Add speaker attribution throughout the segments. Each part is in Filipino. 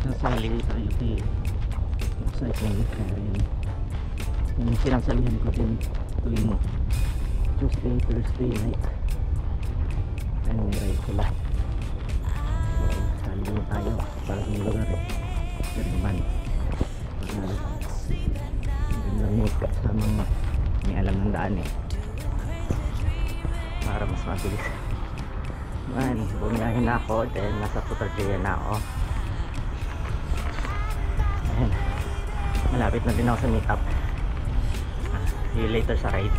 Speaker 1: nasali tayo sa cycling kaya yun yung sinasalihan ko din tuwing Tuesday, Thursday night ay may ride sila so sali mo tayo para sa lugar Jerman gandang mood kasama may alam ng daan para mas mabilis man, bumiyahin na ako then nasa Putrajaya na ako. Ayan, malapit na din ako sa meetup. See you later sa ride.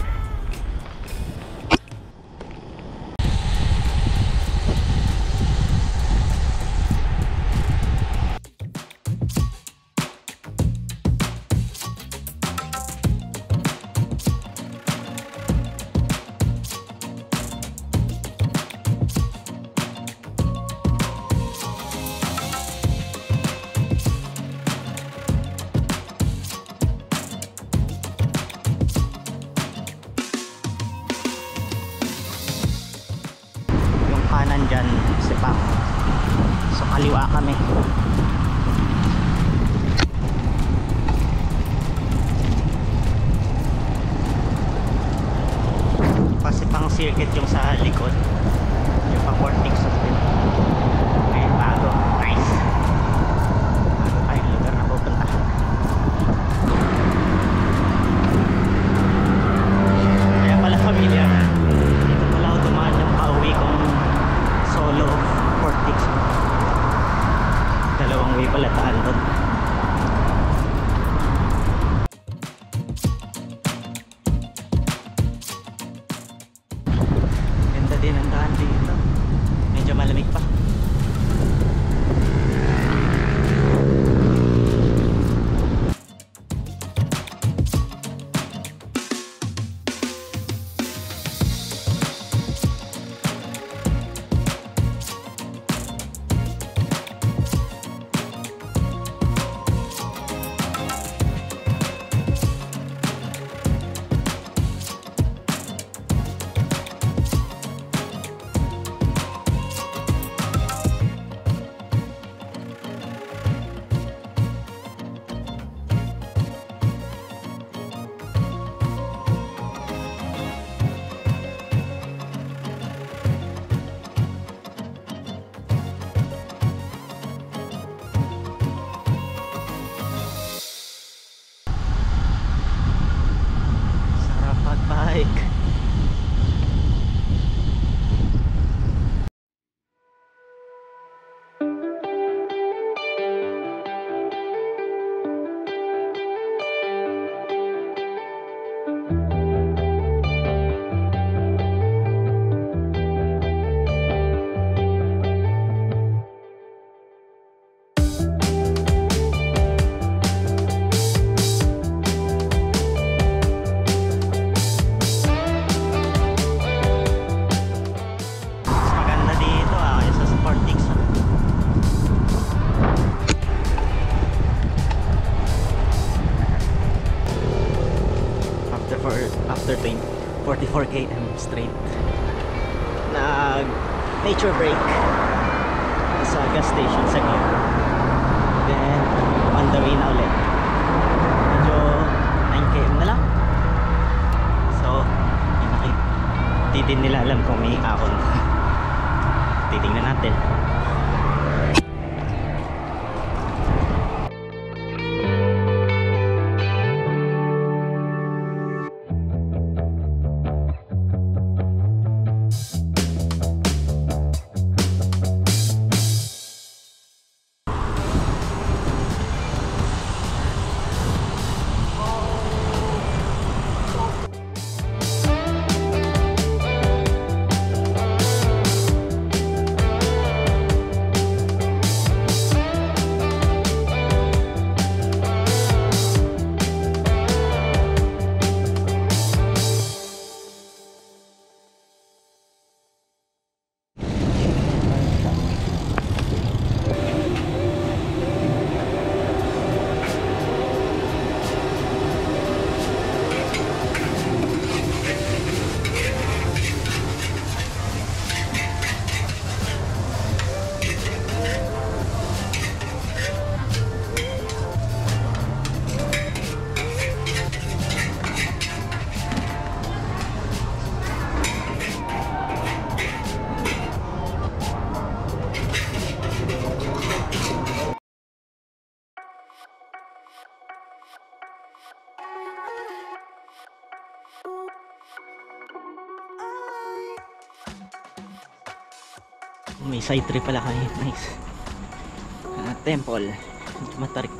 Speaker 1: Dyan Sepang, so kaliwa kami. Pasipang circuit yung sa likod, yung pang vortex din. Okay, bago, nice, bago tayong lugar na pupuntahan. Kaya pala familiar dito pala ako dumaan yung pauwi kong solo vortex. Dalawang way pala taan doon. Ganda din ang daan dito. Medyo malamig pa. Bike. After 44 km straight, nag nature break sa gas station sa Gio, then on the way na ulit. Medyo 9 km na lang, so di din nila alam kung may ahon. Titingnan natin. May side trip pala kami. Nice. Temple. Matarik.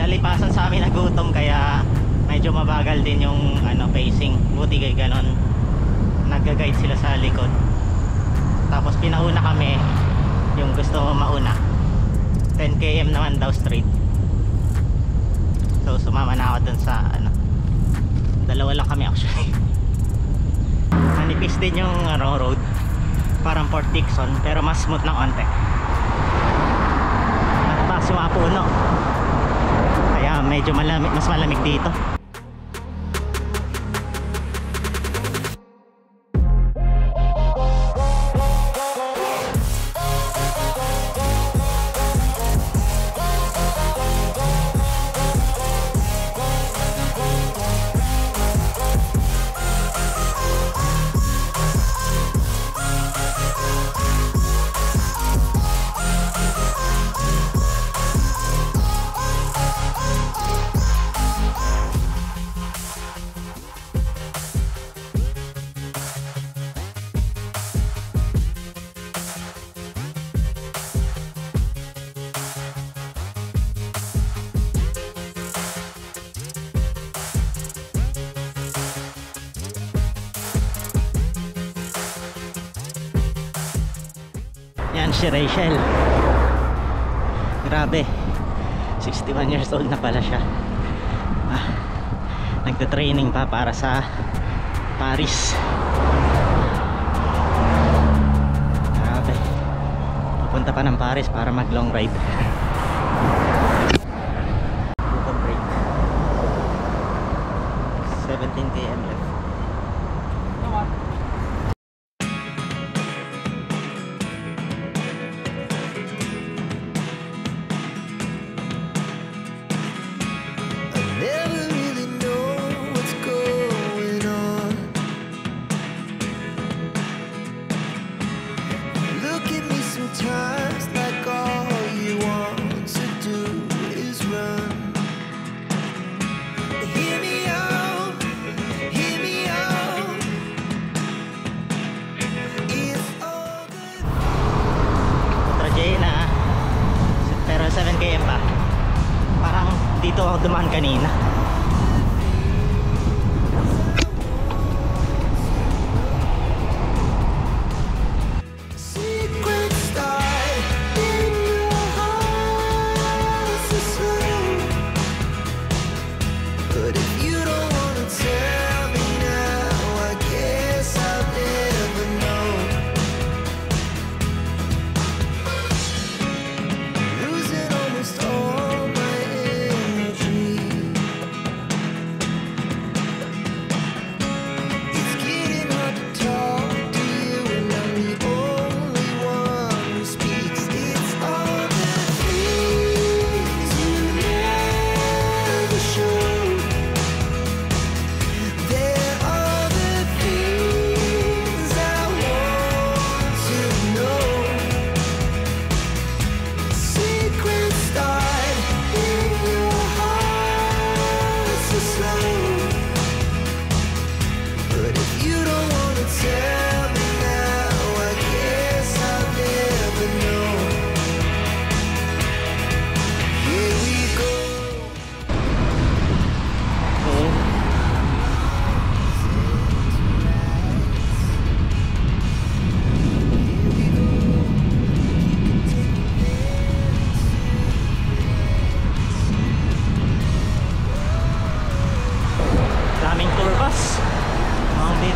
Speaker 1: Nalipasan sa amin na gutom kaya medyo mabagal din yung pacing. Buti kay ganon nag-guide sila sa likod, tapos pinauna kami yung gusto mauna. 10 km naman daw straight, so sumama na ako dun sa dalawa lang kami actually. Manipis din yung road, parang Port Dickson pero mas smooth ng onte at taas yung mga puno, kaya medyo malamig, mas malamig dito. Yan si Rachel. Grabe, 61 years old na pala siya. Nagte-training pa para sa Paris. Grabe, pupunta pa ng Paris para mag long ride. Break. 17 km left.
Speaker 2: Sometimes like all you want to do is run. Hear me out, hear me out. If all the
Speaker 1: Trajay na, pero 7 km pa. Parang dito ako dumaan kanina.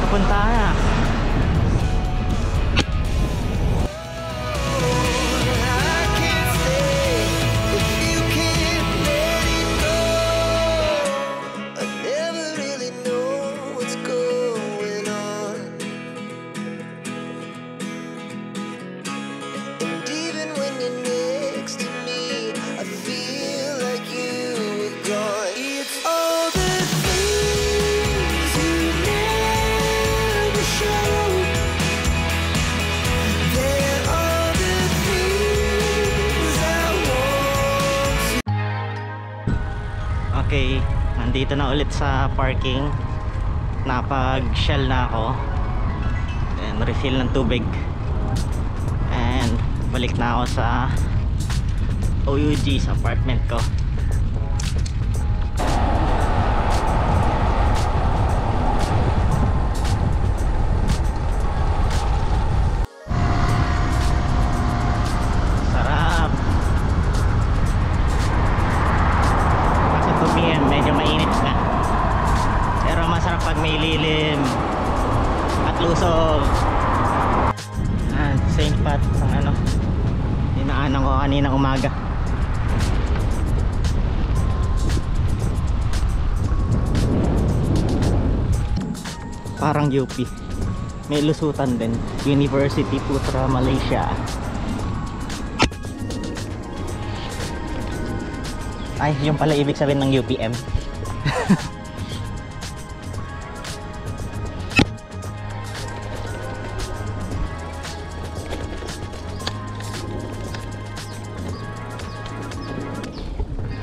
Speaker 1: Punta na.
Speaker 2: I never really know
Speaker 1: Nandito na ulit sa parking. Napag-shell na ako. And refill ng tubig. And balik na ako sa OUG, sa apartment ko. Sarap. Kasi 2 PM medyo mainit na. Pero masarap pag may lilim at lusog. St. Pat ang ano, dinaanan ko kaninang umaga. Parang UP, may lusutan din. University Putra Malaysia. Ay, yung pala ibig sabihin ng UPM.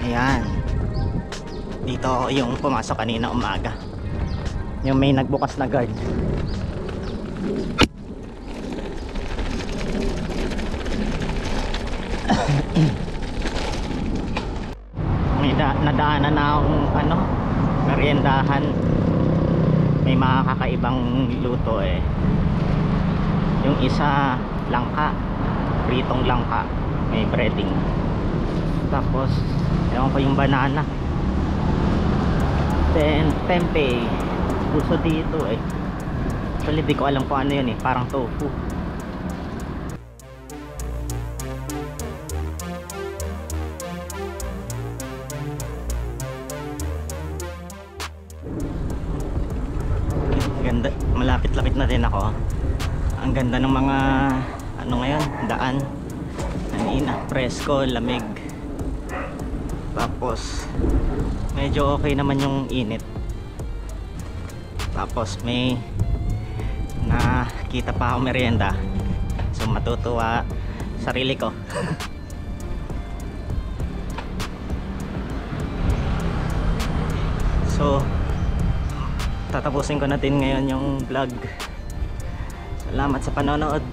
Speaker 1: Ayan. Dito yung pumasok kanina umaga. Yung may nagbukas na guard. May nadaanan na akong ano, meriendahan. May mga kakaibang luto eh. Yung isa langka, pritong langka, may breading. Tapos ewan ko yung banana. Then tempeh, gusto dito eh. Actually di ko alam kung ano yun eh, parang tofu. Ganda, malapit-lapit na din ako. Ang ganda ng mga ano ngayon, daan. Kanina, presko, lamig. Tapos medyo okay naman yung init. Tapos may nakita pa ako merienda. So matutuwa sarili ko. So tatapusin ko na din ngayon yung vlog. Salamat sa panonood.